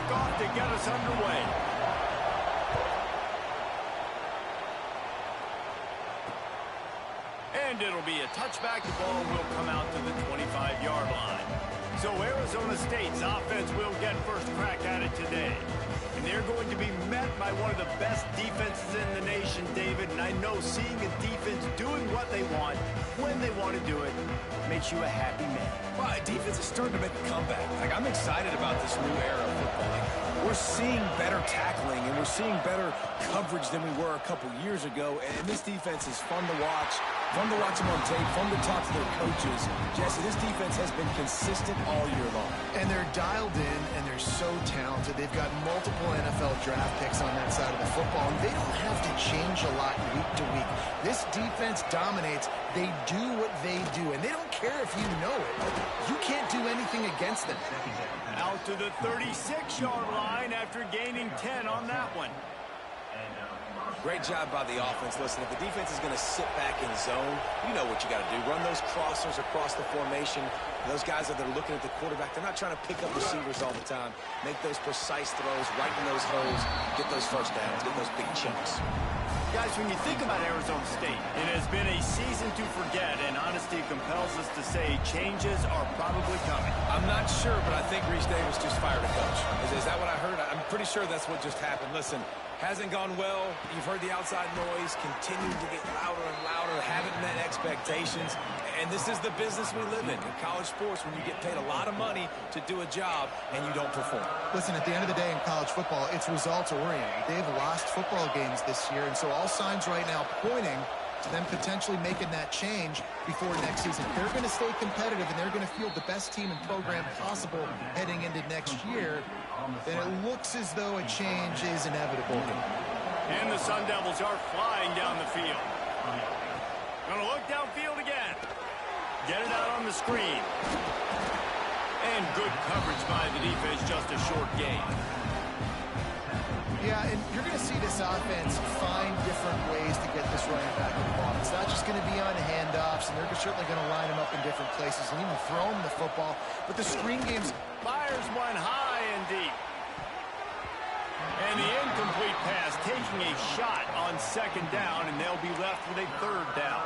kickoff to get us underway. And it'll be a touchback. The ball will come out to the 25-yard line. So Arizona State's offense will get first crack at it today. And they're going to be met by one of the best defenses in the nation, David. And I know seeing a defense doing what they want, when they want to do it, makes you a happy man. Well, defense is starting to make a comeback. Like, I'm excited about this new era of football. Like, we're seeing better tackling, and we're seeing better coverage than we were a couple years ago. And this defense is fun to watch. Fun to watch them on tape, fun to talk to their coaches. Jesse, this defense has been consistent all year long. And they're dialed in, and they're so talented. They've got multiple NFL draft picks on that side of the football, and they don't have to change a lot week to week. This defense dominates. They do what they do, and they don't care if you know it. You can't do anything against them. Out to the 36-yard line after gaining 10 on that one. Great job by the offense. Listen, if the defense is going to sit back in zone, you know what you got to do. Run those crossers across the formation. Those guys that are looking at the quarterback, they're not trying to pick up receivers all the time. Make those precise throws, right in those holes, get those first downs, get those big chunks. Guys, when you think about Arizona State, it has been a season to forget, and honesty compels us to say changes are probably coming. I'm not sure, but I think Reese Davis just fired a coach. Is that what I heard? I'm pretty sure that's what just happened. Listen, hasn't gone well. You've heard the outside noise, continuing to get louder and louder, haven't met expectations. And this is the business we live in college sports, when you get paid a lot of money to do a job and you don't perform. Listen, at the end of the day in college football, it's results-oriented. They've lost football games this year, and so all signs right now pointing to them potentially making that change before next season. They're going to stay competitive, and they're going to field the best team and program possible heading into next year. Then it looks as though a change is inevitable. And the Sun Devils are flying down the field. Going to look downfield again. Get it out on the screen. And good coverage by the defense, just a short gain. Yeah, and you're going to see this offense find different ways to get this running back involved. It's not just going to be on handoffs, and they're certainly going to line him up in different places and even throw him the football. But the screen games... Fires one high and deep. And the incomplete pass taking a shot on second down, and they'll be left with a third down.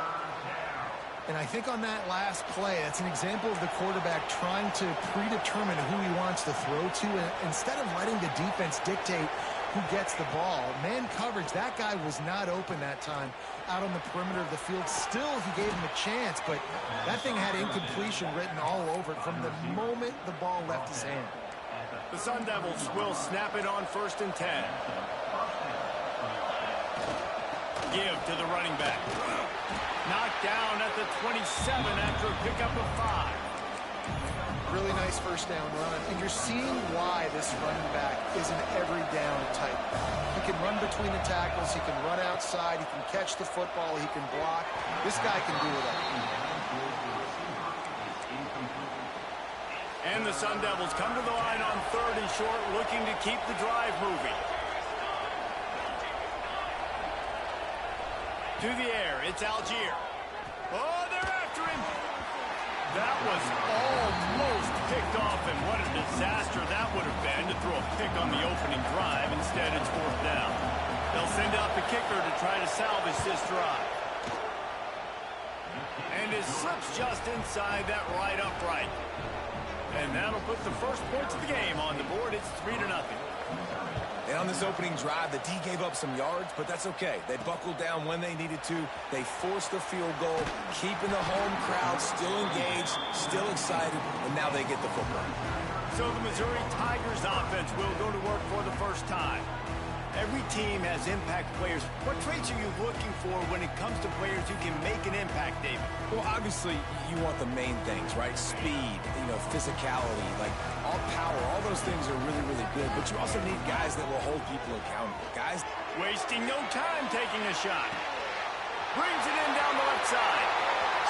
And I think on that last play, it's an example of the quarterback trying to predetermine who he wants to throw to, and instead of letting the defense dictate who gets the ball. Man coverage, that guy was not open that time out on the perimeter of the field. Still, he gave him a chance, but that thing had incompletion written all over it from the moment the ball left his hand. The Sun Devils will snap it on 1st and 10. Give to the running back. Knocked down at the 27 after a pickup of 5. Really nice first down run, and you're seeing why this running back is an every down type. He can run between the tackles, he can run outside, he can catch the football, he can block. This guy can do it all. And the Sun Devils come to the line on 3rd and short, looking to keep the drive moving. To the air, it's Algier. Oh, they're after him. That was almost picked off, and what a disaster that would have been to throw a pick on the opening drive. Instead, it's 4th down. They'll send out the kicker to try to salvage this drive. And it slips just inside that right upright. And that'll put the first points of the game on the board. It's 3-0. And on this opening drive, the D gave up some yards, but that's okay. They buckled down when they needed to. They forced the field goal, keeping the home crowd still engaged, still excited, and now they get the football. So the Missouri Tigers offense will go to work for the first time. Every team has impact players. What traits are you looking for when it comes to players who can make an impact, David? Well, obviously, you want the main things, right? Speed, physicality, like all power, all those things are really, really good. But you also need guys that will hold people accountable. Guys wasting no time taking a shot. Brings it in down the left side.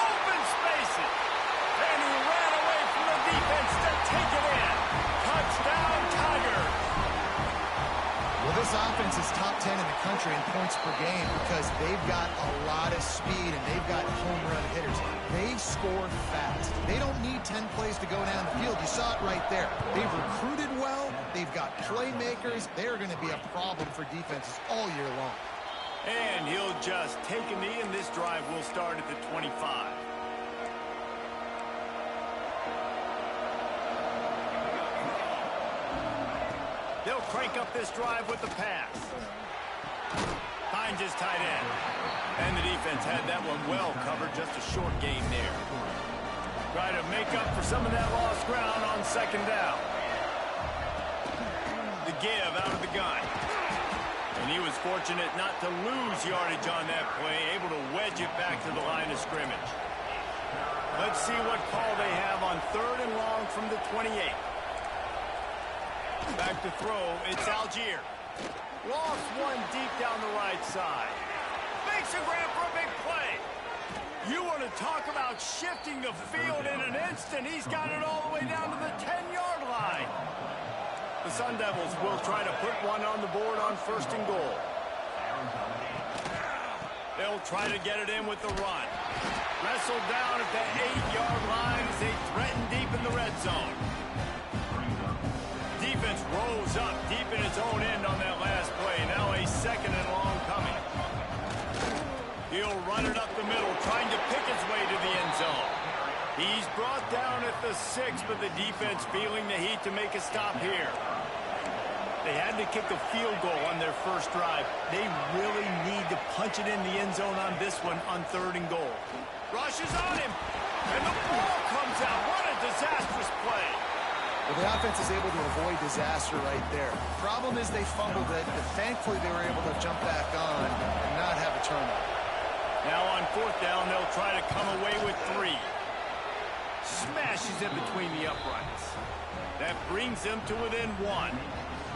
Open spaces. And he ran away from the defense to take it in. Touchdown, Tigers. Well, this offense is top 10 in the country in points per game because they've got a lot of speed and they've got home run hitters. They score fast. They don't need 10 plays to go down the field. You saw it right there. They've recruited well. They've got playmakers. They're going to be a problem for defenses all year long. And he'll just take a knee, and this drive will start at the 25. They'll crank up this drive with the pass. Finds his tight end. And the defense had that one well covered, just a short gain there. Try to make up for some of that lost ground on second down. The give out of the gun. And he was fortunate not to lose yardage on that play, able to wedge it back to the line of scrimmage. Let's see what call they have on 3rd and long from the 28. Back to throw, it's Algier. Lost one deep down the right side. Makes a grab for a big play. You want to talk about shifting the field in an instant. He's got it all the way down to the 10-yard line. The Sun Devils will try to put one on the board on 1st and goal. They'll try to get it in with the run. Wrestled down at the 8-yard line as they threaten deep in the red zone. Defense rolls up deep in its own end on that last play. Now a 2nd and long coming. He'll run it up the middle, trying to pick his way to the end zone. He's brought down at the 6, but the defense feeling the heat to make a stop here. They had to kick a field goal on their first drive. They really need to punch it in the end zone on this one on 3rd and goal. Rushes on him, and the ball comes out. What a disastrous play. Well, the offense is able to avoid disaster right there. Problem is they fumbled it, but thankfully they were able to jump back on and not have a turnover. Now on 4th down, they'll try to come away with 3. Smashes it between the uprights. That brings them to within 1.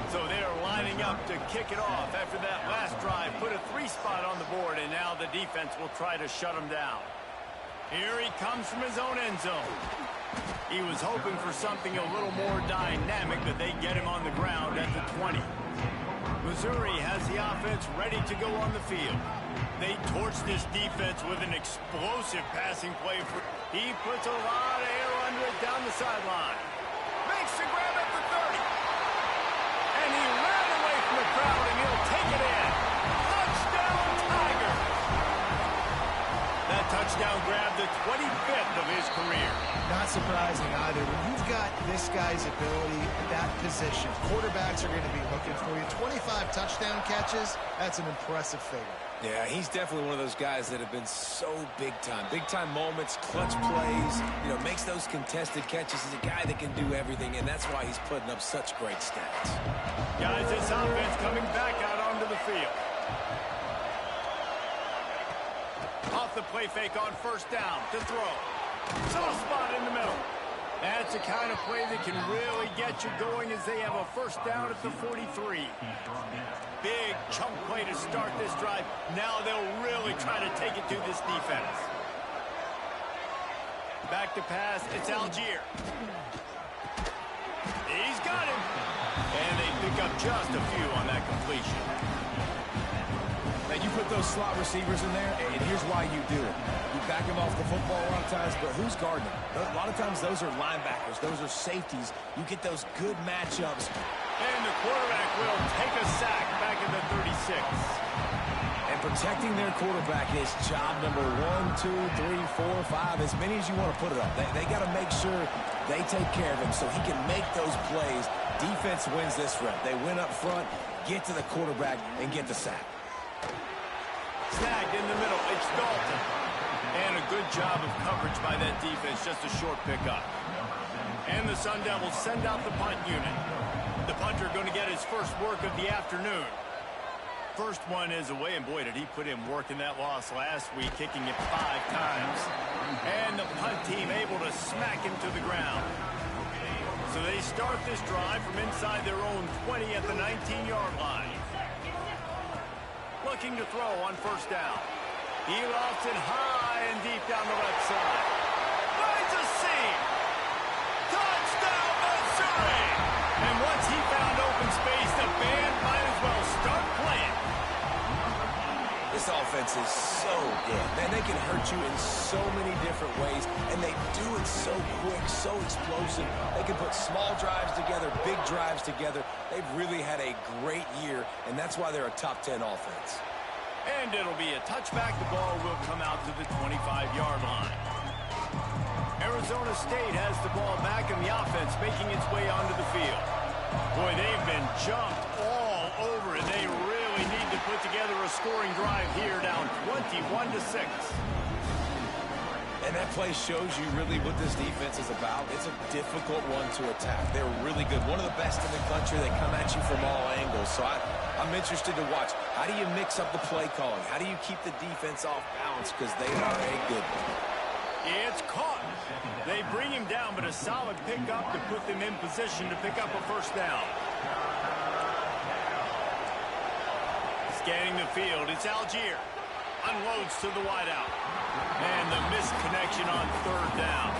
So they're lining up to kick it off after that last drive. Put a 3 spot on the board, and now the defense will try to shut them down. Here he comes from his own end zone. He was hoping for something a little more dynamic, but they get him on the ground at the 20. Missouri has the offense ready to go on the field. They torch this defense with an explosive passing play. He puts a lot of air under it down the sideline. Makes the grab at the 30. And he ran away from the crowd, and he'll take it in. Touchdown, Tigers! That touchdown grabbed the 25th of his career. Not surprising either. When you've got this guy's ability at that position, quarterbacks are going to be looking for you. 25 touchdown catches, that's an impressive figure. Yeah, he's definitely one of those guys that have been so big time. Big time moments, clutch plays, makes those contested catches. He's a guy that can do everything, and that's why he's putting up such great stats. Guys, this offense coming back out onto the field. Off the play fake on 1st down to throw. Soft spot in the middle. That's the kind of play that can really get you going as they have a 1st down at the 43. Big chunk play to start this drive. Now they'll really try to take it to this defense. Back to pass, it's Algier. He's got him. And they pick up just a few on that completion. Now, you put those slot receivers in there, and here's why you do it. You back them off the football a lot of times, but who's guarding them? A lot of times those are linebackers. Those are safeties. You get those good matchups. And the quarterback will take a sack back at the 36. And protecting their quarterback is job number 1, 2, 3, 4, 5, as many as you want to put it up. They got to make sure they take care of him so he can make those plays. Defense wins this rep. They win up front, get to the quarterback, and get the sack. Snagged in the middle, it's Dalton. And a good job of coverage by that defense, just a short pickup. And the Sun Devils send out the punt unit. The punter going to get his first work of the afternoon. First one is away, and boy, did he put in work in that loss last week, kicking it 5 times. And the punt team able to smack him to the ground. So they start this drive from inside their own 20 at the 19-yard line. Looking to throw on 1st down. He lofts it high and deep down the left side. Finds a seam. Touchdown, Missouri! And once he found open space, the band might as well start playing. This offense offense is so good. Man, they can hurt you in so many different ways, and they do it so quick, so explosive. They can put small drives together, big drives together. They've really had a great year, and that's why they're a top 10 offense. And it'll be a touchback. The ball will come out to the 25-yard line. Arizona State has the ball back, and the offense making its way onto the field. Boy, they've been jumped all over, and they really need to put together a scoring drive here, down 21-6. And that play shows you really what this defense is about. It's a difficult one to attack. They're really good. One of the best in the country. They come at you from all angles. So I'm interested to watch. How do you mix up the play calling? How do you keep the defense off balance? Because they are a good one. It's caught. They bring him down, but a solid pickup to put them in position to pick up a first down. Scanning the field, it's Algier. Unloads to the wideout. And the misconnection on third down.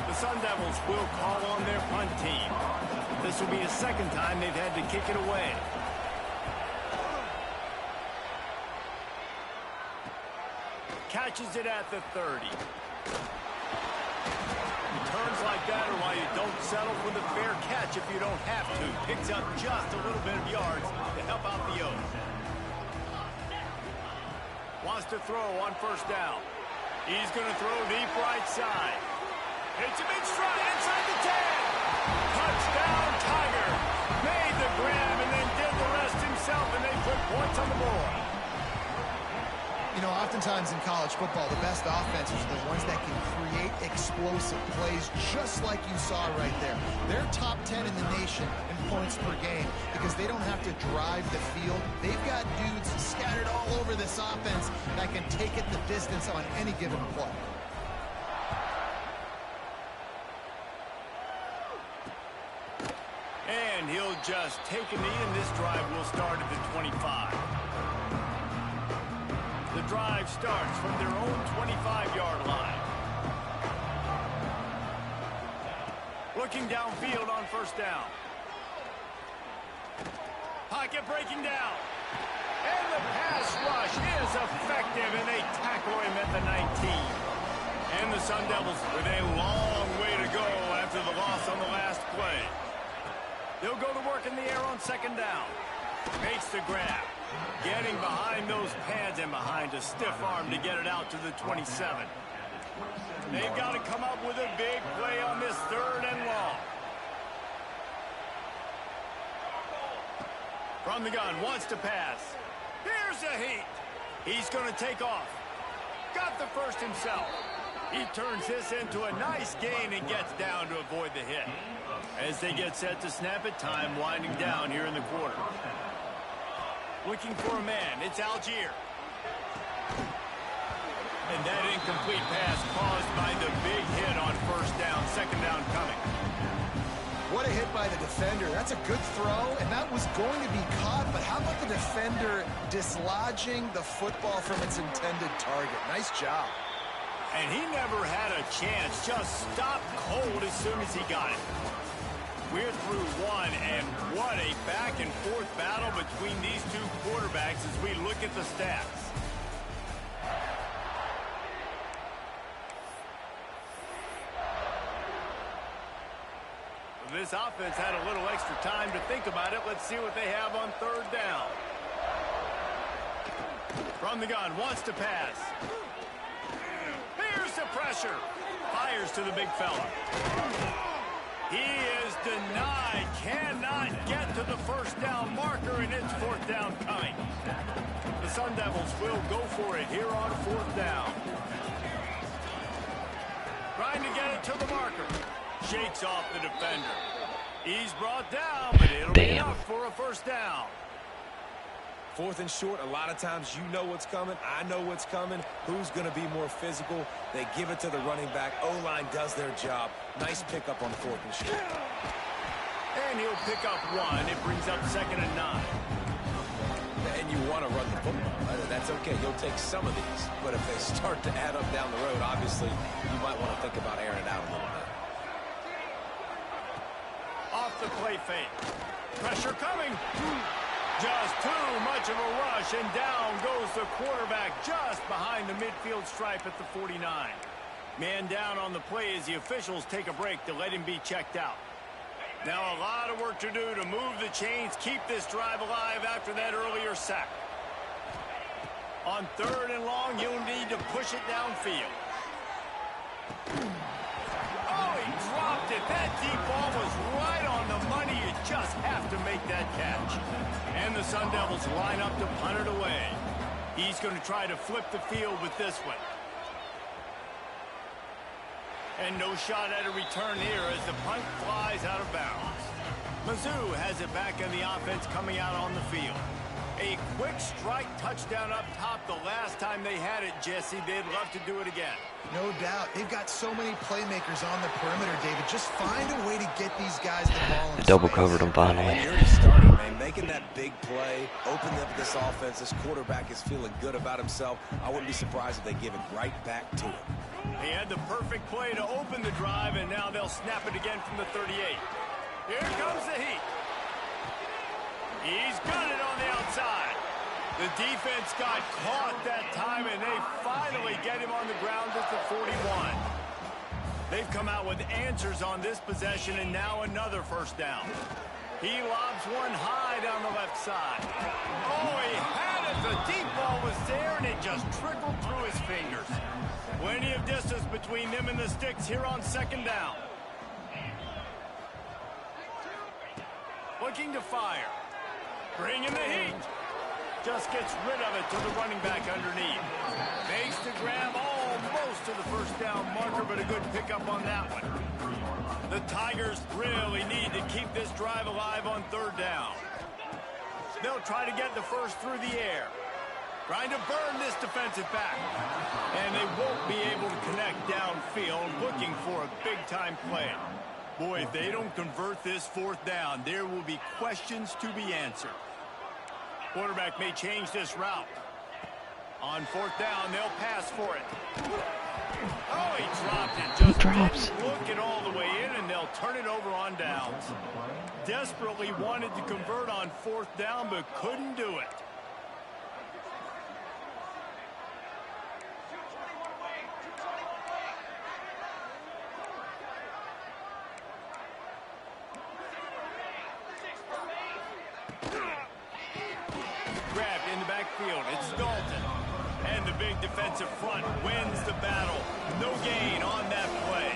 The Sun Devils will call on their punt team. This will be the second time they've had to kick it away. Catches it at the 30. Turns like that are why you don't settle for the fair catch if you don't have to. Picks up just a little bit of yards to help out the O's. Wants to throw on first down. He's going to throw deep right side. It's a big stride inside the 10. Touchdown, Tiger. Made the grab and then did the rest himself, and they put points on the board. You know, oftentimes in college football, the best offenses are the ones that can create explosive plays, just like you saw right there. They're top 10 in the nation in points per game because they don't have to drive the field. They've got dudes scattered all over this offense that can take it the distance on any given play. And he'll just take a knee, and this drive will start at the 25. The drive starts from their own 25-yard line. Looking downfield on first down. Pocket breaking down. And the pass rush is effective, and they tackle him at the 19. And the Sun Devils with a long way to go after the loss on the last play. They'll go to work in the air on second down. Makes the grab. Getting behind those pads and behind a stiff arm to get it out to the 27. They've got to come up with a big play on this third and long. From the gun, wants to pass. Here's a heat. He's going to take off. Got the first himself. He turns this into a nice gain and gets down to avoid the hit. As they get set to snap it, time winding down here in the quarter. Looking for a man. It's Algier. And that incomplete pass caused by the big hit on first down. Second down coming. What a hit by the defender. That's a good throw, and that was going to be caught. But how about the defender dislodging the football from its intended target? Nice job. And he never had a chance. Just stopped cold as soon as he got it. We're through one, and what a back-and-forth battle between these two quarterbacks as we look at the stats. This offense had a little extra time to think about it. Let's see what they have on third down. From the gun, wants to pass. Here's the pressure. Fires to the big fella. He is denied, cannot get to the first down marker, and it's fourth down coming. The Sun Devils will go for it here on fourth down. Trying to get it to the marker. Shakes off the defender. He's brought down, but it'll be enough for a first down. Fourth and short, a lot of times you know what's coming. I know what's coming. Who's going to be more physical? They give it to the running back. O-line does their job. Nice pickup on fourth and short. And he'll pick up one. It brings up 2nd and 9. And you want to run the football. That's okay. You'll take some of these. But if they start to add up down the road, obviously, you might want to think about airing it out a little bit. Off the play fake. Pressure coming. Just too much of a rush, and down goes the quarterback just behind the midfield stripe at the 49. Man down on the play as the officials take a break to let him be checked out. Now a lot of work to do to move the chains, keep this drive alive after that earlier sack. On 3rd and long, you'll need to push it downfield. Oh, he dropped it. That deep ball was right on the money. You just have to make that catch. And the Sun Devils line up to punt it away. He's going to try to flip the field with this one. And no shot at a return here as the punt flies out of bounds. Mizzou has it back in the offense coming out on the field. A quick strike touchdown up top the last time they had it, Jesse. They'd love to do it again. No doubt. They've got so many playmakers on the perimeter, David. Just find a way to get these guys the ball in Double space. covered them finally. You already started, man. Making that big play, opening up this offense. This quarterback is feeling good about himself. I wouldn't be surprised if they give it right back to him. He had the perfect play to open the drive, and now they'll snap it again from the 38. Here comes the heat. He's got it on the outside. The defense got caught that time, and they finally get him on the ground at the 41. They've come out with answers on this possession, and now another first down. He lobs one high down the left side. Oh, he had it. The deep ball was there, and it just trickled through his fingers. Plenty of distance between them and the sticks here on 2nd down. Looking to fire. Bringing the heat. Just gets rid of it to the running back underneath. Makes the grab almost to the first down marker, but a good pickup on that one. The Tigers really need to keep this drive alive on 3rd down. They'll try to get the first through the air. Trying to burn this defensive back. And they won't be able to connect downfield, looking for a big-time play. Boy, if they don't convert this 4th down, there will be questions to be answered. Quarterback may change this route. On 4th down, they'll pass for it. Oh, he dropped it. Just didn't look it all the way in, and they'll turn it over on downs. Desperately wanted to convert on 4th down, but couldn't do it. Grabbed in the backfield. It's Dalton. And the big defensive front wins the battle. No gain on that play.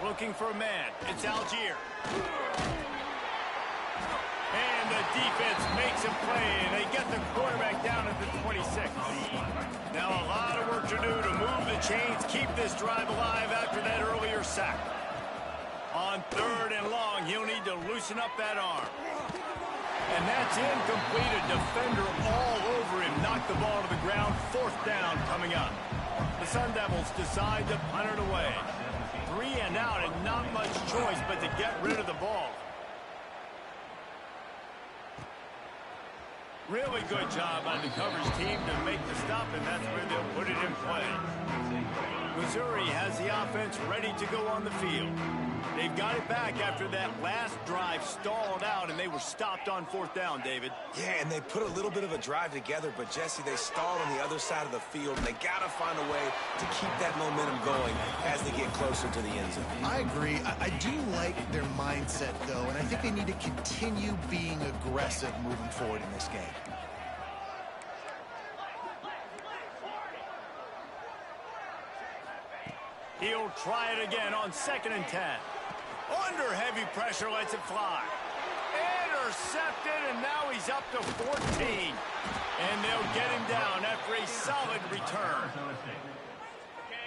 Looking for a man. It's Algier. And the defense makes a play, and they get the quarterback down at the 26. Now a lot of work to do to move the chains, keep this drive alive after that earlier sack. On 3rd and long, he'll need to loosen up that arm. And that's incomplete. A defender all over him. Knocked the ball to the ground. 4th down coming up. The Sun Devils decide to punt it away. 3 and out, and not much choice but to get rid of the ball. Really good job on the coverage team to make the stop, and that's where they'll put it in play. Missouri has the offense ready to go on the field. They've got it back after that last drive stalled out, and they were stopped on 4th down, David. Yeah, and they put a little bit of a drive together, but, Jesse, they stalled on the other side of the field, and they got to find a way to keep that momentum going as they get closer to the end zone. I agree. I do like their mindset, though, and I think they need to continue being aggressive moving forward in this game. He'll try it again on 2nd and 10. Under heavy pressure, lets it fly. Intercepted, and now he's up to 14. And they'll get him down after a solid return.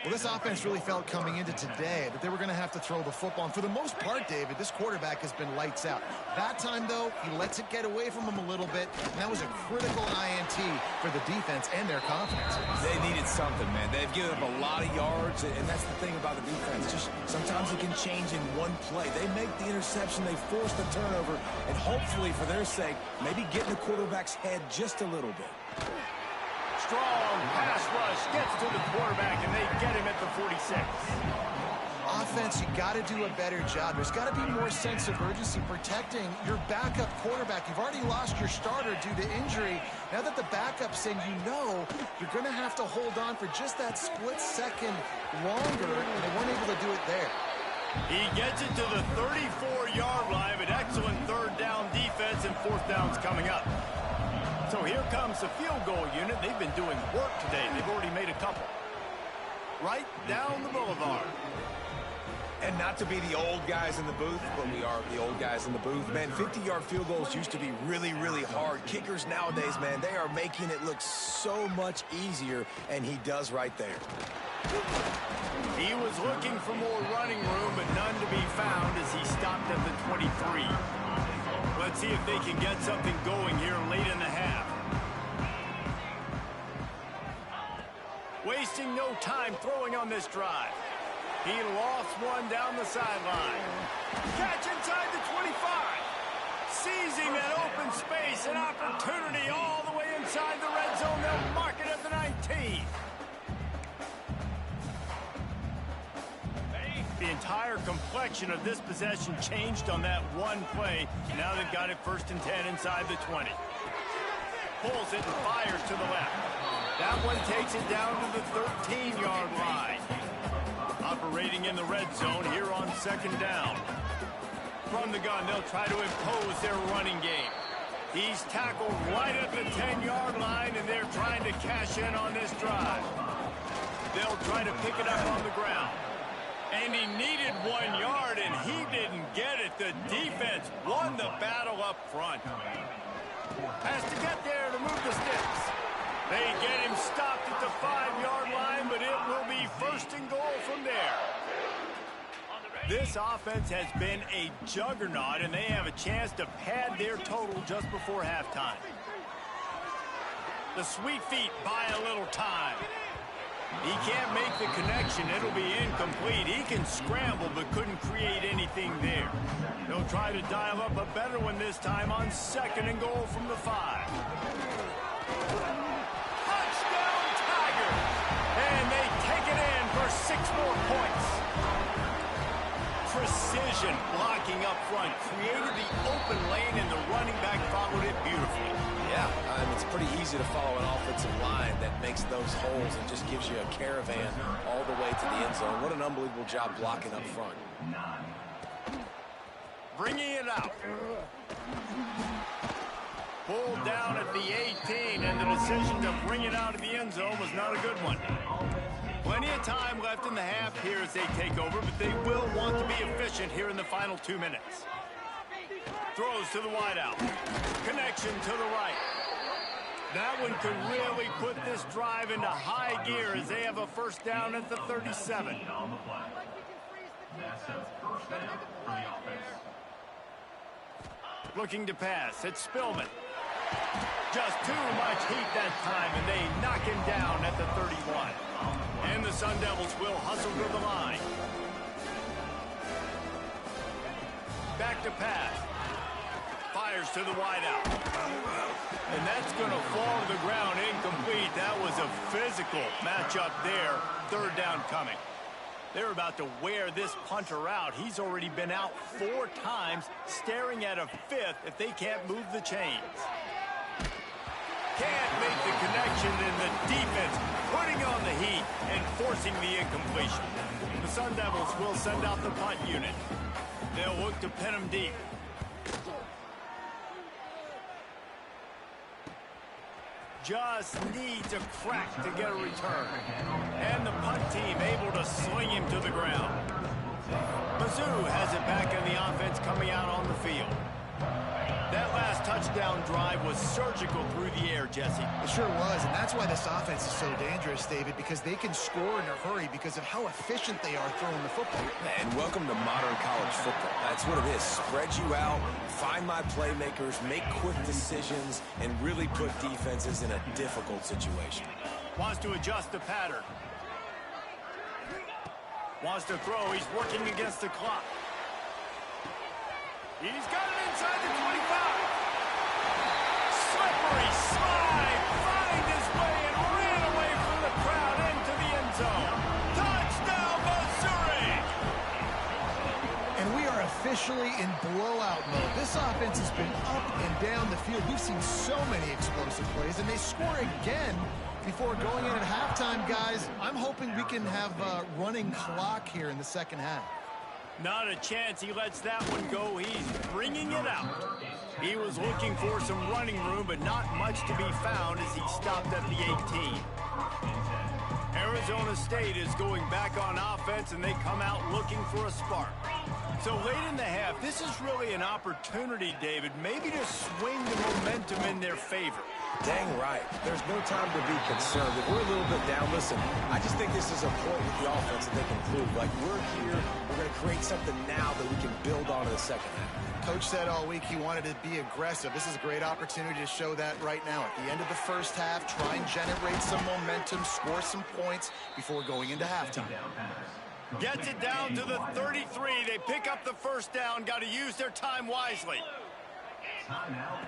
Well, this offense really felt coming into today that they were going to have to throw the football. And for the most part, David, this quarterback has been lights out. That time, though, he lets it get away from him a little bit. And that was a critical INT for the defense and their confidence. They needed something, man. They've given up a lot of yards, and that's the thing about the defense. Just sometimes it can change in one play. They make the interception, they force the turnover, and hopefully, for their sake, maybe get in the quarterback's head just a little bit. Strong pass rush gets to the quarterback, and they get him at the 46. offense, you got to do a better job. There's got to be more sense of urgency protecting your backup quarterback. You've already lost your starter due to injury. Now that the backup's in, you know you're going to have to hold on for just that split second longer, and they weren't able to do it there. He gets it to the 34-yard line, an excellent third down defense, and fourth down's coming up. So here comes the field goal unit. They've been doing work today. They've already made a couple. Right down the boulevard. And not to be the old guys in the booth, but we are the old guys in the booth. Man, 50-yard field goals used to be really, really hard. Kickers nowadays, man, they are making it look so much easier, and he does right there. He was looking for more running room, but none to be found as he stopped at the 23. Let's see if they can get something going here late in the half. Wasting no time throwing on this drive. He lost one down the sideline. Catch inside the 25. Seizing that open space, an opportunity all the way inside the red zone. They'll mark it at the 19. The entire complexion of this possession changed on that one play. Now they've got it 1st and 10 inside the 20. Pulls it and fires to the left. That one takes it down to the 13-yard line. Operating in the red zone here on 2nd down. From the gun, they'll try to impose their running game. He's tackled right at the 10-yard line, and they're trying to cash in on this drive. They'll try to pick it up on the ground. And he needed 1 yard, and he didn't get it. The defense won the battle up front. Has to get there to move the sticks. They get him stopped at the 5-yard line, but it will be 1st and goal from there. This offense has been a juggernaut, and they have a chance to pad their total just before halftime. The sweet feet buy a little time. He can't make the connection. It'll be incomplete. He can scramble, but couldn't create anything there. They'll try to dial up a better one this time on 2nd and goal from the 5. Touchdown, Tigers! And they take it in for 6 more points. Precision blocking up front. Created the open lane, and the running back followed it beautifully. Yeah, it's pretty easy to follow an offensive line that makes those holes and just gives you a caravan all the way to the end zone. What an unbelievable job blocking up front. Bringing it out. Pulled down at the 18, and the decision to bring it out of the end zone was not a good one. Plenty of time left in the half here as they take over, but they will want to be efficient here in the final 2 minutes. Throws to the wideout. Connection to the right. That one could really put this drive into high gear as they have a 1st down at the 37. Looking to pass. It's Spillman. Just too much heat that time, and they knock him down at the 31. And the Sun Devils will hustle to the line. Back to pass. Fires to the wideout. And that's going to fall to the ground incomplete. That was a physical matchup there. 3rd down coming. They're about to wear this punter out. He's already been out 4 times, staring at a 5th if they can't move the chains. Can't make the connection, and the defense putting on the heat and forcing the incompletion. The Sun Devils will send out the punt unit. They'll look to pin him deep. Just needs a crack to get a return. And the punt team able to sling him to the ground. Mizzou has it back in the offense coming out on the field. That last touchdown drive was surgical through the air, Jesse. It sure was, and that's why this offense is so dangerous, David, because they can score in a hurry because of how efficient they are throwing the football. And welcome to modern college football. That's what it is. Spread you out, find my playmakers, make quick decisions, and really put defenses in a difficult situation. Wants to adjust the pattern. Wants to throw. He's working against the clock. He's got it inside the 25. Slippery slide. Find his way and ran away from the crowd into the end zone. Touchdown, Missouri! officially in blowout mode. This offense has been up and down the field. We've seen so many explosive plays, and they score again before going in at halftime, guys. I'm hoping we can have a running clock here in the second half. Not a chance he lets that one go. He's bringing it out. He was looking for some running room, but not much to be found as he stopped at the 18. Arizona State is going back on offense, and they come out looking for a spark. So late in the half, this is really an opportunity, David, maybe to swing the momentum in their favor. Dang right. There's no time to be concerned. If we're a little bit down, listen, I just think this is a point with the offense that they can prove. Like, we're here, we're going to create something now that we can build on in the second half. Coach said all week he wanted to be aggressive. This is a great opportunity to show that right now. At the end of the first half, try and generate some momentum, score some points before going into halftime. Gets it down to the 33. They pick up the first down. Got to use their time wisely.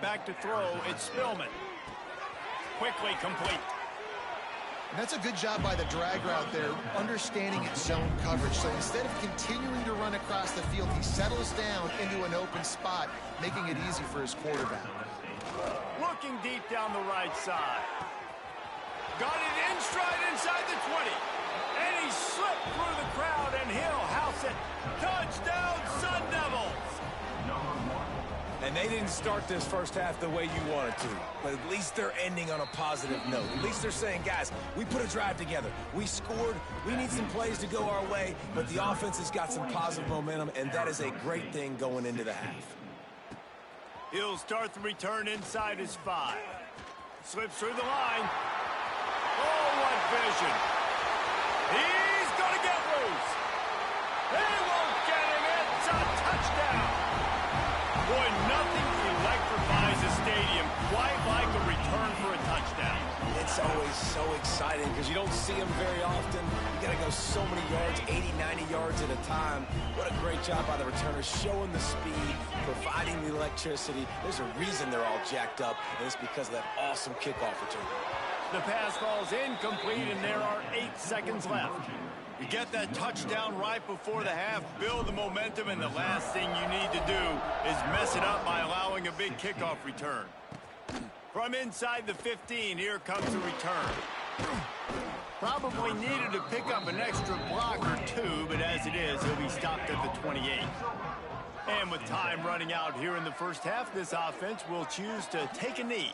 Back to throw. It's Spillman. Quickly complete. And that's a good job by the drag route there, understanding its zone coverage. So instead of continuing to run across the field, he settles down into an open spot, making it easy for his quarterback. Looking deep down the right side. Got it in stride inside the 20. And he slipped through the crowd, and he'll house it. Touchdown, Sun Devils! And they didn't start this first half the way you wanted to. But at least they're ending on a positive note. At least they're saying, guys, we put a drive together. We scored. We need some plays to go our way. But the offense has got some positive momentum, and that is a great thing going into the half. He'll start the return inside his 5. Slips through the line. Oh, what vision. He's going to get loose. They won't get him. It's a touchdown. Boy, nothing electrifies a stadium quite like a return for a touchdown. It's always so exciting because you don't see them very often. You got to go so many yards, 80, 90 yards at a time. What a great job by the returners, showing the speed, providing the electricity. There's a reason they're all jacked up, and it's because of that awesome kickoff return. The pass ball's incomplete, and there are 8 seconds left. You get that touchdown right before the half, build the momentum, and the last thing you need to do is mess it up by allowing a big kickoff return. From inside the 15, here comes the return. Probably needed to pick up an extra block or 2, but as it is, he'll be stopped at the 28. And with time running out here in the first half, this offense will choose to take a knee.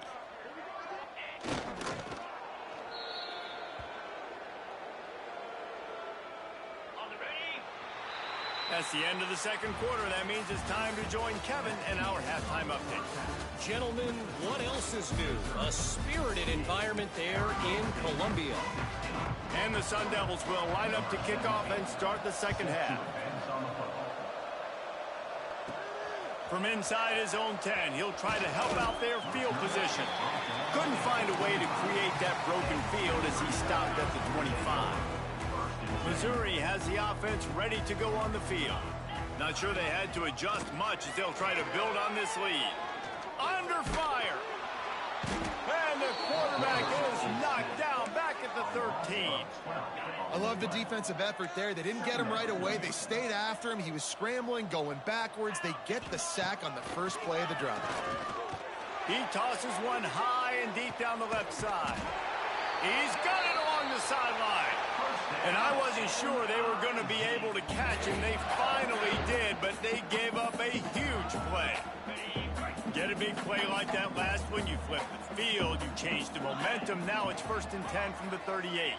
That's the end of the second quarter. That means it's time to join Kevin and our halftime update. Gentlemen, what else is new? A spirited environment there in Columbia. And the Sun Devils will line up to kick off and start the second half. From inside his own 10, he'll try to help out their field position. Couldn't find a way to create that broken field as he stopped at the 25. Missouri has the offense ready to go on the field. Not sure they had to adjust much as they'll try to build on this lead. Under fire. And the quarterback is knocked down back at the 13. I love the defensive effort there. They didn't get him right away. They stayed after him. He was scrambling, going backwards. They get the sack on the first play of the drive. He tosses one high and deep down the left side. He's got it along the sideline. And I wasn't sure they were going to be able to catch him. They finally did, but they gave up a huge play. Get a big play like that last one, you flip the field, you change the momentum. Now it's 1st and 10 from the 38.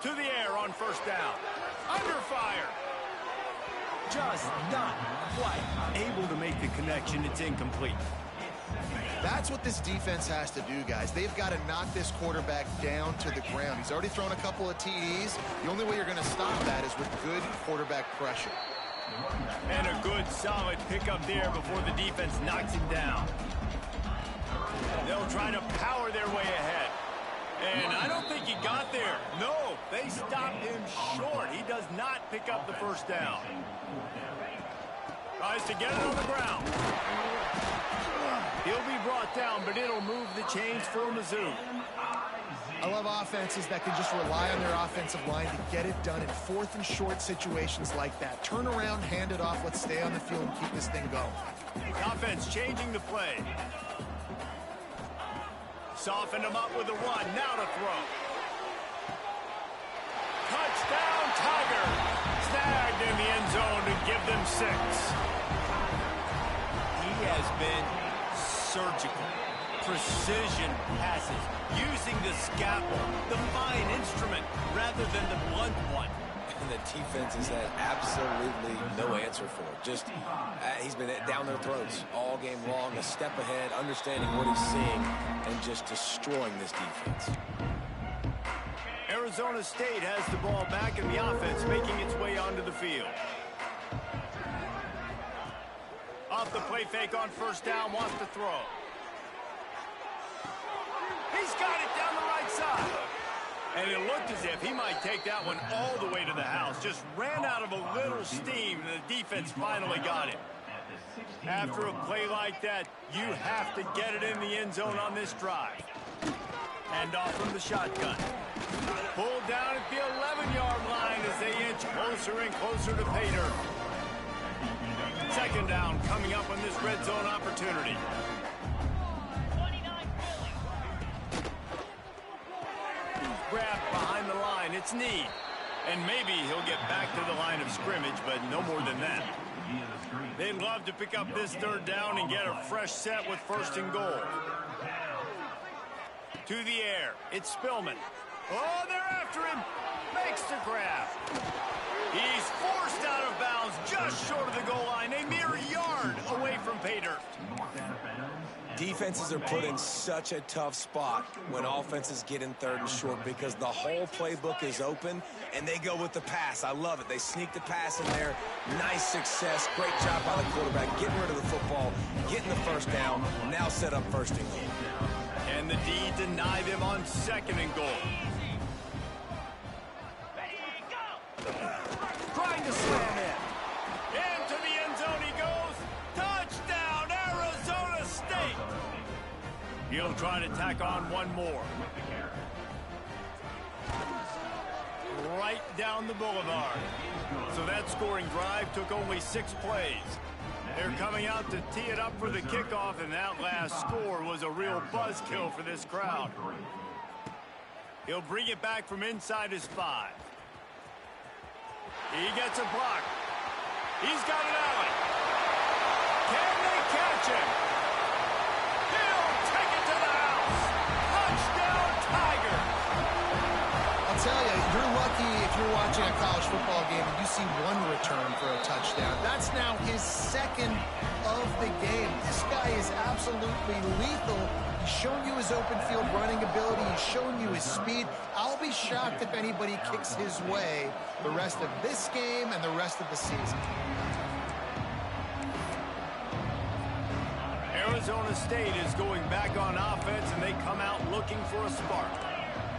To the air on first down. Under fire. Just not quite able to make the connection. It's incomplete. That's what this defense has to do, guys. They've got to knock this quarterback down to the ground. He's already thrown a couple of TDs. The only way you're going to stop that is with good quarterback pressure. And a good, solid pickup there before the defense knocks him down. They'll try to power their way ahead. And I don't think he got there. No, they stopped him short. He does not pick up the first down. Tries to get it on the ground. He'll be brought down, but it'll move the chains for Mizzou. I love offenses that can just rely on their offensive line to get it done in 4th and short situations like that. Turn around, hand it off, let's stay on the field and keep this thing going. The offense changing the play. Softened him up with a run. Now to throw. Touchdown, Tiger. Snagged in the end zone to give them 6. He has been surgical. Precision passes. Using the scalpel, the fine instrument, rather than the blunt one. And the defense has had absolutely no answer for it. Just, he's been down their throats all game long, a step ahead, understanding what he's seeing, and just destroying this defense. Arizona State has the ball back in the offense, making its way onto the field. Off the play fake on first down, wants to throw. He's got it down the right side. And it looked as if he might take that one all the way to the house. Just ran out of a little steam, and the defense finally got it. After a play like that, you have to get it in the end zone on this drive. Hand off from the shotgun. Pulled down at the 11-yard line as they inch closer and closer to Pater. 2nd down coming up on this red zone opportunity. Grabbed behind the line. It's Need. And maybe he'll get back to the line of scrimmage, but no more than that. They'd love to pick up this 3rd down and get a fresh set with 1st and goal. To the air. It's Spillman. Oh, they're after him. Makes the grab. He's forced out of bounds just short of the goal line. A mere yard away from Pater. Defenses are put in such a tough spot when offenses get in 3rd and short because the whole playbook is open and they go with the pass. I love it. They sneak the pass in there. Nice success. Great job by the quarterback getting rid of the football, getting the 1st down, now set up 1st and goal. And the D deny them on 2nd and goal. Trying to slam in. Into the end zone he goes. Touchdown, Arizona State. He'll try to tack on one more. Right down the boulevard. So that scoring drive took only 6 plays. They're coming out to tee it up for the kickoff, and that last score was a real buzzkill for this crowd. He'll bring it back from inside his 5. He gets a block. He's got an alley. Can they catch him? He'll take it to the house. Touchdown, Tiger. I'll tell you, you're lucky if you're watching a college football game and you see one return for a touchdown. That's now his 2nd of the game. This guy is absolutely lethal. He's shown you his open field running ability. He's shown you his speed. I'll be shocked if anybody kicks his way the rest of this game and the rest of the season. Arizona State is going back on offense, and they come out looking for a spark.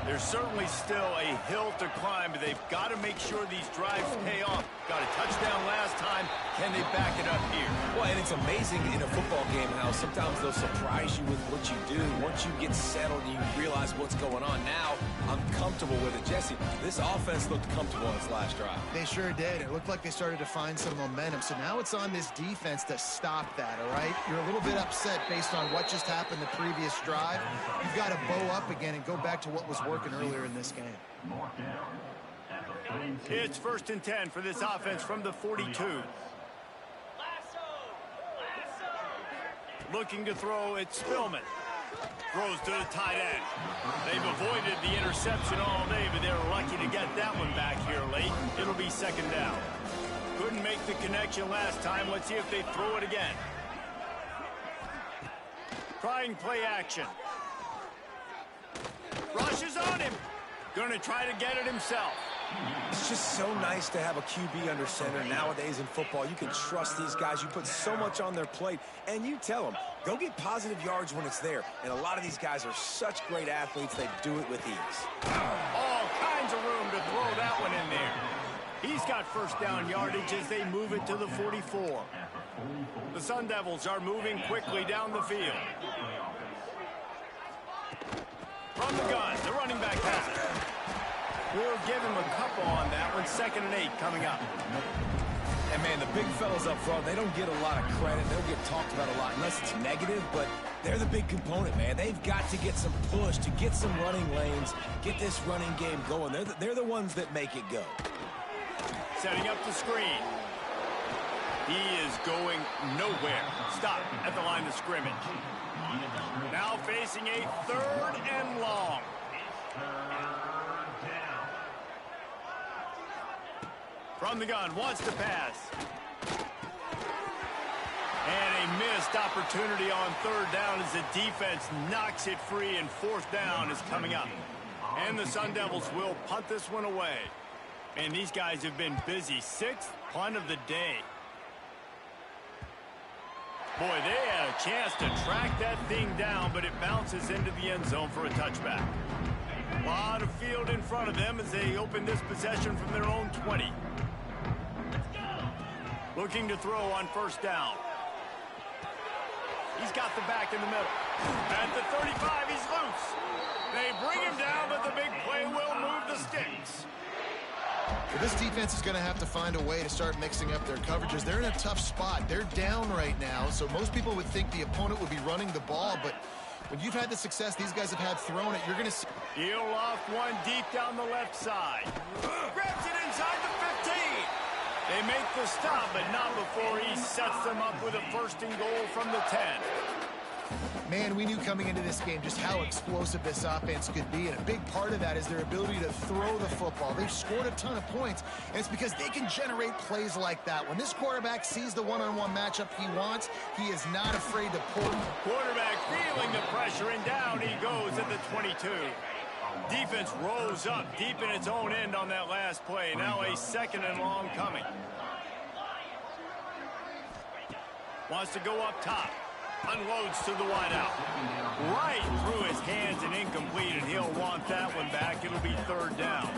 There's certainly still a hill to climb, but they've got to make sure these drives pay off. Got a touchdown last time. Can they back it up here? Well, and it's amazing in a football game how sometimes they'll surprise you with what you do. Once you get settled and you realize what's going on, now I'm comfortable with it. Jesse, this offense looked comfortable on its last drive. They sure did. It looked like they started to find some momentum. So now it's on this defense to stop that, all right? You're a little bit upset based on what just happened the previous drive. You've got to bow up again and go back to what was working earlier in this game. It's 1st and 10 for this offense from the 42. Looking to throw, it's Spillman. Throws to the tight end. They've avoided the interception all day, but they're lucky to get that one back here late. It'll be 2nd down. Couldn't make the connection last time. Let's see if they throw it again. Trying play action. Rushes on him. Going to try to get it himself. It's just so nice to have a QB under center nowadays in football. You can trust these guys. You put so much on their plate, and you tell them, go get positive yards when it's there. And a lot of these guys are such great athletes, they do it with ease. All kinds of room to throw that one in there. He's got 1st down yardage as they move it to the 44. The Sun Devils are moving quickly down the field. From the gun, the running back has it. We'll give him a couple on that one. 2nd and 8 coming up. And, man, the big fellas up front, they don't get a lot of credit. They don't get talked about a lot unless it's negative, but they're the big component, man. They've got to get some push, to get some running lanes, get this running game going. They're the ones that make it go. Setting up the screen. He is going nowhere. Stop at the line of scrimmage. Now facing a 3rd and long. From the gun, wants to pass. And a missed opportunity on 3rd down as the defense knocks it free, and 4th down is coming up. And the Sun Devils will punt this one away. And these guys have been busy. 6th punt of the day. Boy, they had a chance to track that thing down, but it bounces into the end zone for a touchback. A lot of field in front of them as they open this possession from their own 20. Looking to throw on 1st down. He's got the back in the middle. At the 35, he's loose. They bring him down, but the big play will move the sticks. Well, this defense is going to have to find a way to start mixing up their coverages. They're in a tough spot. They're down right now, so most people would think the opponent would be running the ball, but when you've had the success these guys have had throwing it, you're going to see. He'll loft one deep down the left side. Grabs it inside the 15. They make the stop, but not before he sets them up with a 1st and goal from the 10. Man, we knew coming into this game just how explosive this offense could be, and a big part of that is their ability to throw the football. They've scored a ton of points, and it's because they can generate plays like that. When this quarterback sees the one-on-one matchup he wants, he is not afraid to pull. Quarterback feeling the pressure, and down he goes at the 22. Defense rose up deep in its own end on that last play. Now a 2nd and long coming. Wants to go up top. Unloads to the wideout. Right through his hands and incomplete, and he'll want that one back. It'll be 3rd down.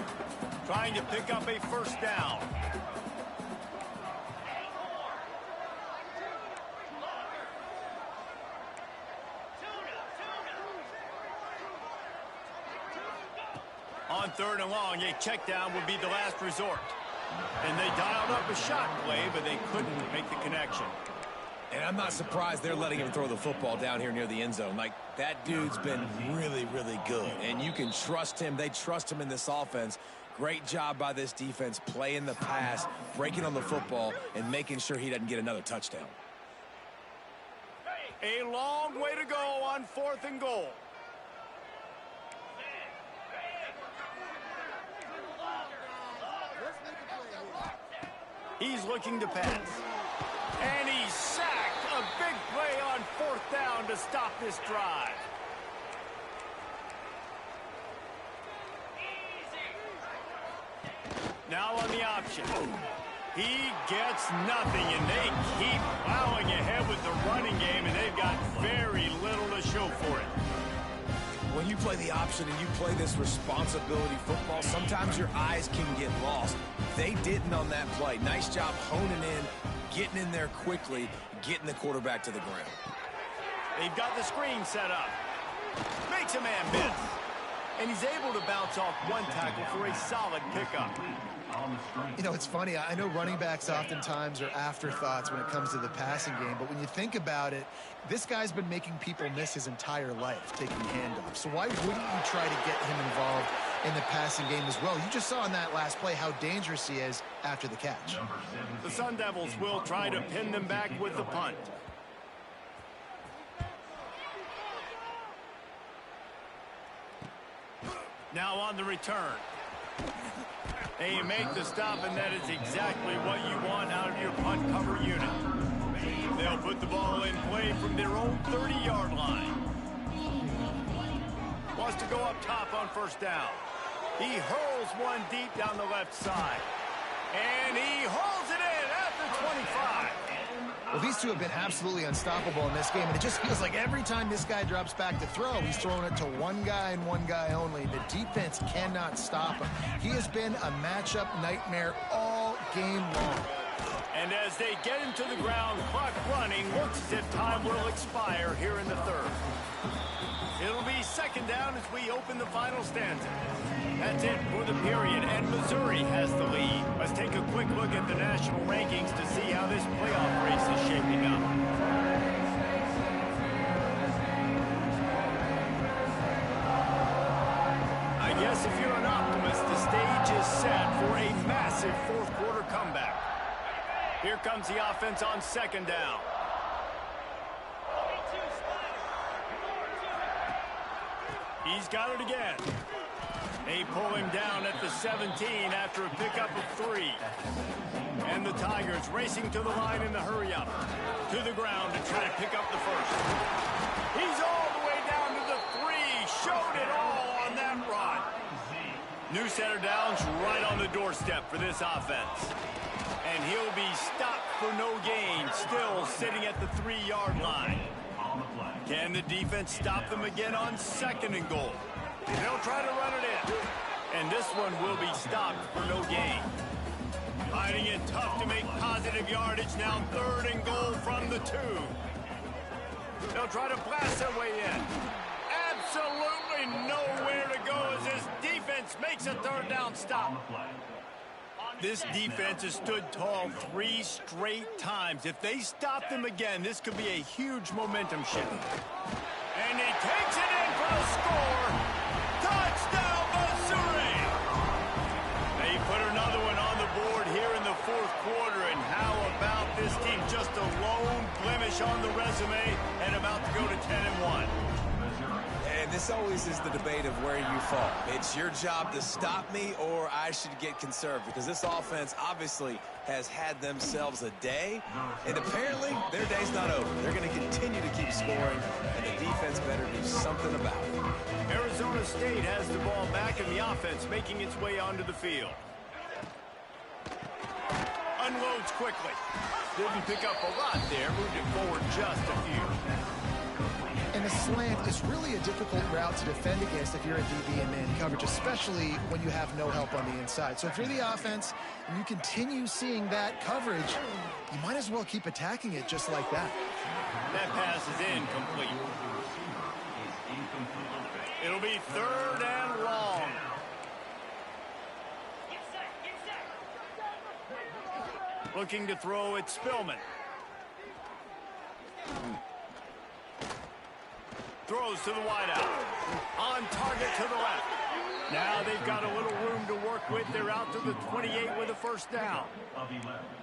Trying to pick up a 1st down. On 3rd and long, a check down would be the last resort. And they dialed up a shot play, but they couldn't make the connection. And I'm not surprised they're letting him throw the football down here near the end zone. Like, that dude's been really, really good. And you can trust him. They trust him in this offense. Great job by this defense playing the pass, breaking on the football, and making sure he doesn't get another touchdown. A long way to go on 4th and goal. He's looking to pass. And he's sacked. A big play on 4th down to stop this drive. Now on the option. He gets nothing, and they keep plowing ahead with the running game, and they've got very little to show for it. When you play the option and you play this responsibility football, sometimes your eyes can get lost. They didn't on that play. Nice job honing in, getting in there quickly, getting the quarterback to the ground. They've got the screen set up. Makes a man miss. And he's able to bounce off one tackle for a solid pickup. You know, it's funny. I know running backs oftentimes are afterthoughts when it comes to the passing game, but when you think about it, this guy's been making people miss his entire life, taking handoffs. So why wouldn't you try to get him involved in the passing game as well? You just saw in that last play how dangerous he is after the catch. The Sun Devils will try to pin them back with the punt. Now on the return. They make the stop, and that is exactly what you want out of your punt cover unit. They'll put the ball in play from their own 30-yard line. Wants to go up top on 1st down. He hurls one deep down the left side. And he hauls it in at the 25. Well, these two have been absolutely unstoppable in this game, and it just feels like every time this guy drops back to throw, he's throwing it to one guy and one guy only. The defense cannot stop him. He has been a matchup nightmare all game long. And as they get him to the ground, clock running, playing. Looks as if time will expire here in the third. It'll be second down as we open the final stanza. That's it for the period, and Missouri has the lead. Let's take a quick look at the national rankings to see how this playoff race is shaping up. I guess if you're an optimist, the stage is set for a massive fourth quarter comeback. Here comes the offense on second down. He's got it again. They pull him down at the 17 after a pickup of 3. And the Tigers racing to the line in the hurry-up. To the ground to try to pick up the first. He's all the way down to the 3. Showed it all on that run. New set of downs right on the doorstep for this offense. And he'll be stopped for no gain, still sitting at the 3-yard line. Can the defense stop them again on second and goal? They'll try to run it in. And this one will be stopped for no gain. Finding it tough to make positive yardage now, third and goal from the 2. They'll try to blast their way in. Absolutely nowhere to go as this defense makes a third down stop. This defense has stood tall 3 straight times. If they stop them again, this could be a huge momentum shift. And he takes it in for the score. Touchdown, Missouri! They put another one on the board here in the fourth quarter. And how about this team? Just a lone blemish on the resume and about to go to 10-1. And this always is the debate of where you fall. It's your job to stop me, or I should get conserved, because this offense obviously has had themselves a day, and apparently their day's not over. They're going to continue to keep scoring, and the defense better do something about it. Arizona State has the ball back, and the offense making its way onto the field. Unloads quickly. Didn't pick up a lot there. Moved it forward just a few. And a slant is really a difficult route to defend against if you're a DB in man coverage, especially when you have no help on the inside. So if you're the offense and you continue seeing that coverage, you might as well keep attacking it just like that. That pass is incomplete. It'll be third and long. Looking to throw it, Spillman. Throws to the wideout. On target to the left. Now they've got a little room to work with. They're out to the 28 with a first down.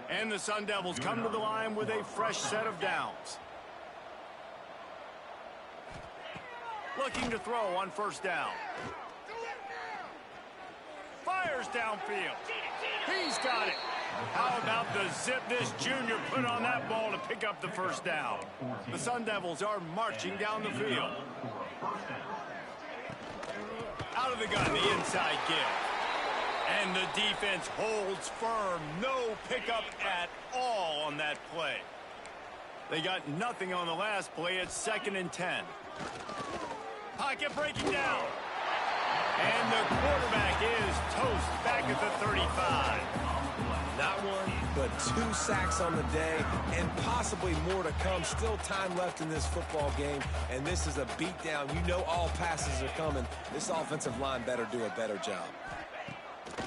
And the Sun Devils come to the line with a fresh set of downs. Looking to throw on first down. Fires downfield. He's got it. How about the zip this junior put on that ball to pick up the first down? The Sun Devils are marching down the field. Out of the gun, the inside give. And the defense holds firm. No pickup at all on that play. They got nothing on the last play. It's 2nd and 10. Pocket breaking down. And the quarterback is toast back at the 35. Not one, but 2 sacks on the day, and possibly more to come. Still time left in this football game, and this is a beatdown. You know all passes are coming. This offensive line better do a better job.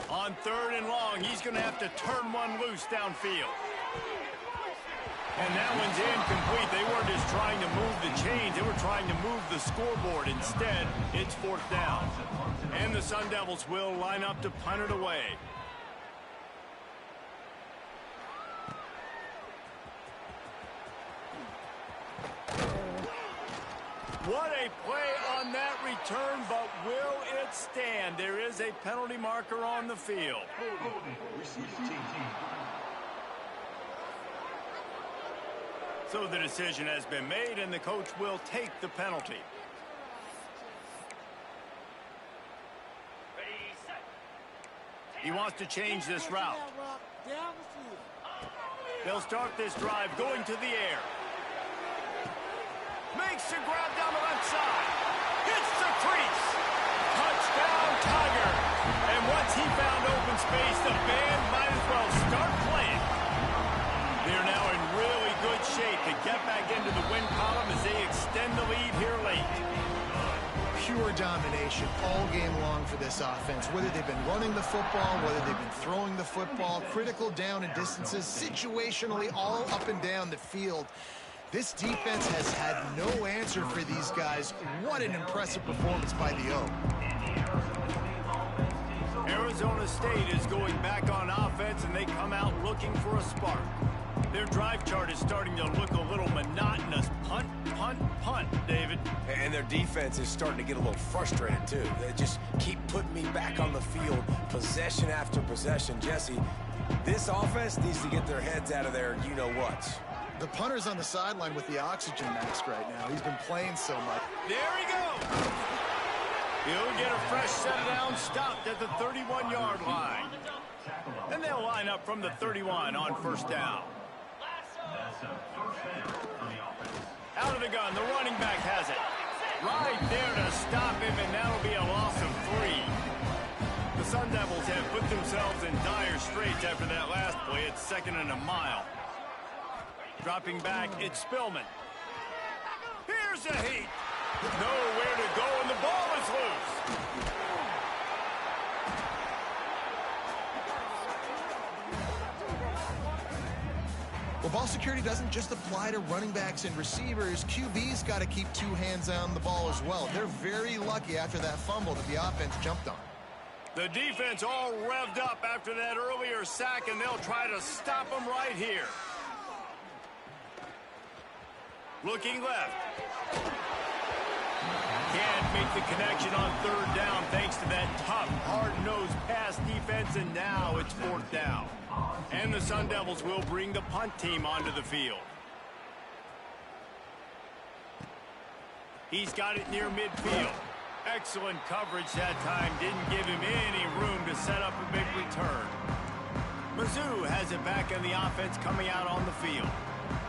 On third and long, he's going to have to turn one loose downfield. And that one's incomplete. They weren't just trying to move the chains. They were trying to move the scoreboard. Instead, it's fourth down. And the Sun Devils will line up to punt it away. What a play on that return, but will it stand? There is a penalty marker on the field. So the decision has been made, and the coach will take the penalty. He wants to change this route. They'll start this drive going to the air. Makes the grab down the left side. Hits the crease. Touchdown, Tiger. And once he found open space, the band might as well start playing. They're now in really good shape to get back into the win column as they extend the lead here late. Pure domination all game long for this offense. Whether they've been running the football, whether they've been throwing the football, critical down and distances, situationally all up and down the field. This defense has had no answer for these guys. What an impressive performance by the O. Arizona State is going back on offense, and they come out looking for a spark. Their drive chart is starting to look a little monotonous. Punt, punt, punt, David. And their defense is starting to get a little frustrated, too. They just keep putting me back on the field, possession after possession. Jesse, this offense needs to get their heads out of there, you-know-what. The punter's on the sideline with the oxygen mask right now. He's been playing so much. There he goes. He'll get a fresh set down, stopped at the 31-yard line. And they'll line up from the 31 on first down. Out of the gun, the running back has it. Right there to stop him, and that'll be a loss of 3. The Sun Devils have put themselves in dire straits after that last play. It's 2nd and a mile. Dropping back, it's Spillman. Here's a heat. Nowhere to go, and the ball is loose. Well, ball security doesn't just apply to running backs and receivers. QB's got to keep 2 hands on the ball as well. They're very lucky after that fumble that the offense jumped on. The defense all revved up after that earlier sack, and they'll try to stop them right here. Looking left. Can't make the connection on 3rd down thanks to that tough, hard-nosed pass defense, and now it's 4th down. And the Sun Devils will bring the punt team onto the field. He's got it near midfield. Excellent coverage that time. Didn't give him any room to set up a big return. Mizzou has it back in the offense coming out on the field.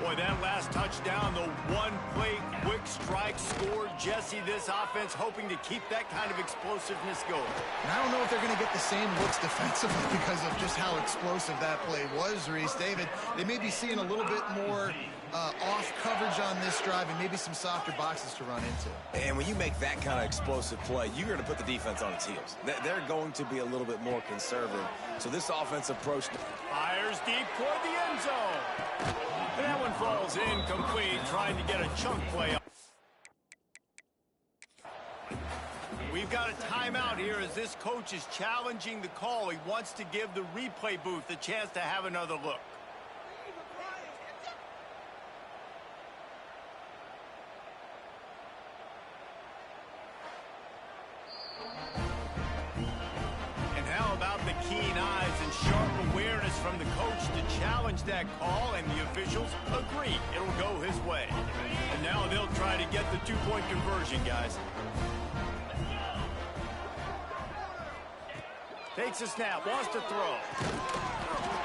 Boy, that last touchdown, the one-play quick strike scored. Jesse, this offense hoping to keep that kind of explosiveness going. And I don't know if they're going to get the same looks defensively because of just how explosive that play was, Reese. David, they may be seeing a little bit more off coverage on this drive and maybe some softer boxes to run into. And when you make that kind of explosive play, you're going to put the defense on its heels. They're going to be a little bit more conservative. So this offense approach fires deep toward the end zone. And that one falls incomplete, trying to get a chunk play. We've got a timeout here as this coach is challenging the call. He wants to give the replay booth a chance to have another look. The keen eyes and sharp awareness from the coach to challenge that call, and the officials agree it'll go his way. And now they'll try to get the 2-point conversion, guys. Takes a snap, wants to throw.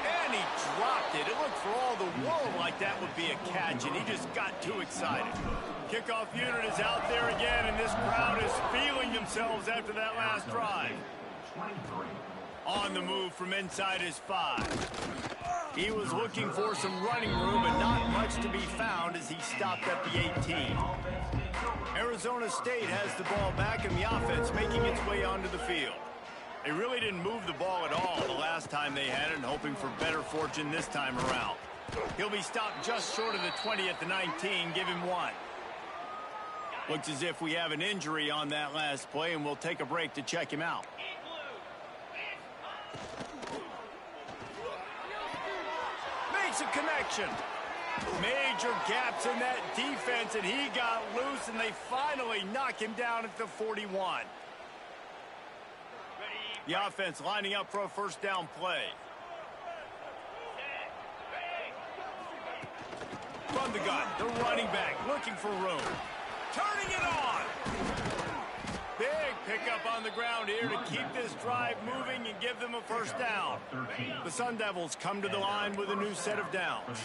And he dropped it. It looked for all the world like that would be a catch, and he just got too excited. Kickoff unit is out there again, and this crowd is feeling themselves after that last drive. On the move from inside his 5. He was looking for some running room, but not much to be found as he stopped at the 18. Arizona State has the ball back, and the offense making its way onto the field. They really didn't move the ball at all the last time they had it, and hoping for better fortune this time around. He'll be stopped just short of the 20 at the 19. Give him 1. Looks as if we have an injury on that last play, and we'll take a break to check him out. Makes a connection. Major gaps in that defense, and he got loose, and they finally knock him down at the 41. The offense lining up for a first down play. From the gun, the running back looking for room. Turning it on. Big pickup on the ground here to keep this drive moving and give them a first down. The Sun Devils come to the line with a new set of downs.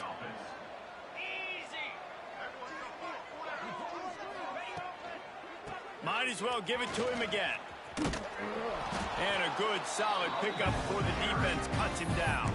Might as well give it to him again. And a good, solid pickup before the defense cuts him down.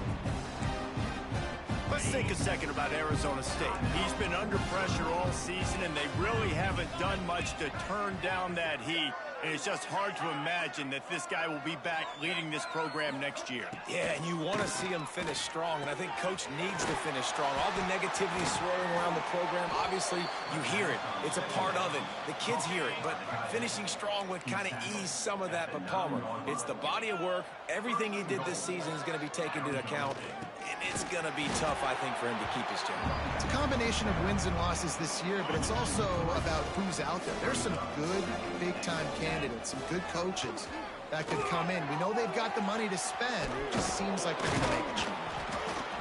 A Let's think a second about Arizona State. He's been under pressure all season, and they really haven't done much to turn down that heat. And it's just hard to imagine that this guy will be back leading this program next year. Yeah, and you want to see him finish strong, and I think Coach needs to finish strong. All the negativity swirling around the program, obviously, you hear it. It's a part of it. The kids hear it, but finishing strong would kind of ease some of that. But Palmer, it's the body of work. Everything he did this season is going to be taken into account, and it's going to be tough, I think, for him to keep his job. It's a combination of wins and losses this year, but it's also about who's out there. There's some good big-time candidates, some good coaches that could come in. We know they've got the money to spend. It just seems like they're going to make a change.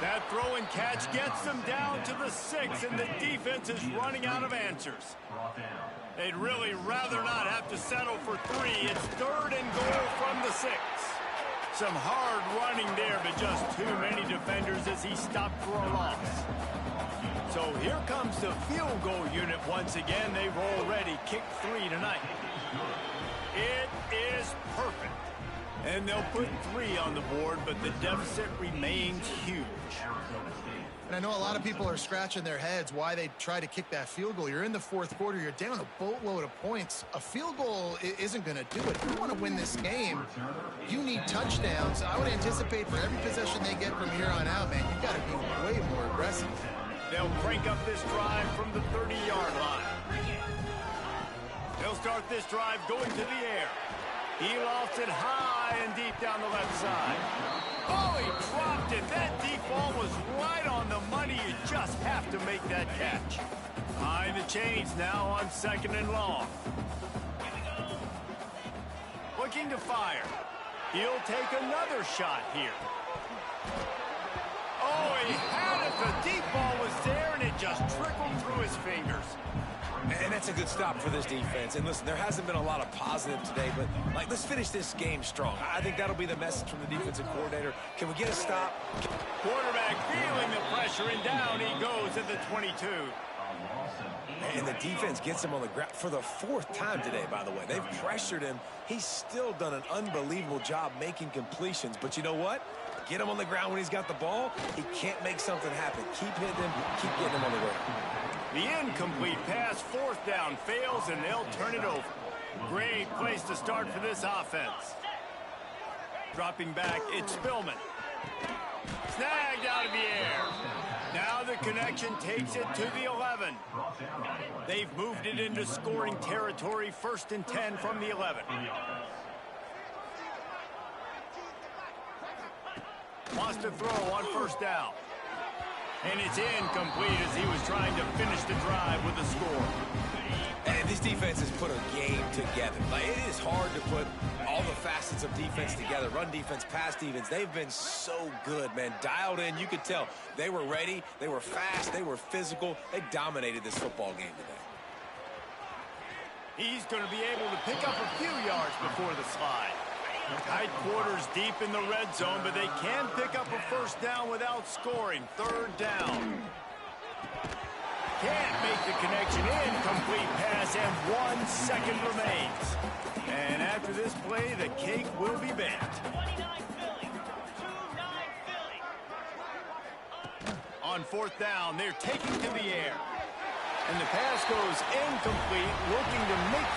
That throw and catch gets them down to the 6, and the defense is running out of answers. They'd really rather not have to settle for 3. It's 3rd and goal from the 6. Some hard running there, but just too many defenders as he stopped for a loss. So here comes the field goal unit once again. They've already kicked 3 tonight. It is perfect. And they'll put 3 on the board, but the deficit remains huge. And I know a lot of people are scratching their heads why they try to kick that field goal. You're in the 4th quarter. You're down a boatload of points. A field goal isn't going to do it. If you want to win this game, you need touchdowns. I would anticipate for every possession they get from here on out, man, you've got to be way more aggressive. They'll crank up this drive from the 30-yard line. They'll start this drive going to the air. He lofts it high and deep down the left side. Oh, he dropped it. That deep ball was right on the money. You just have to make that catch. Behind the chains now on 2nd and long. Looking to fire. He'll take another shot here. Oh, he had it. The deep ball was there, and it just trickled through his fingers. And that's a good stop for this defense. And listen, there hasn't been a lot of positive today, but let's finish this game strong. I think that'll be the message from the defensive coordinator. Can we get a stop? Quarterback feeling the pressure, and down he goes at the 22. And the defense gets him on the ground for the 4th time today, by the way. They've pressured him. He's still done an unbelievable job making completions. But you know what? Get him on the ground when he's got the ball. He can't make something happen. Keep hitting him. Keep getting him on the ground. The incomplete pass, 4th down, fails, and they'll turn it over. Great place to start for this offense. Dropping back, it's Spillman. Snagged out of the air. Now the connection takes it to the 11. They've moved it into scoring territory, 1st and 10 from the 11. Wants to throw on 1st down. And it's incomplete as he was trying to finish the drive with a score. And this defense has put a game together. It is hard to put all the facets of defense together. Run defense, pass defense. They've been so good, man. Dialed in. You could tell they were ready. They were fast. They were physical. They dominated this football game today. He's going to be able to pick up a few yards before the slide. Tight quarters deep in the red zone, but they can pick up a 1st down without scoring. 3rd down. Can't make the connection. Incomplete pass, and 1 second remains. And after this play, the cake will be baked. On 4th down, they're taking to the air. And the pass goes incomplete, looking to make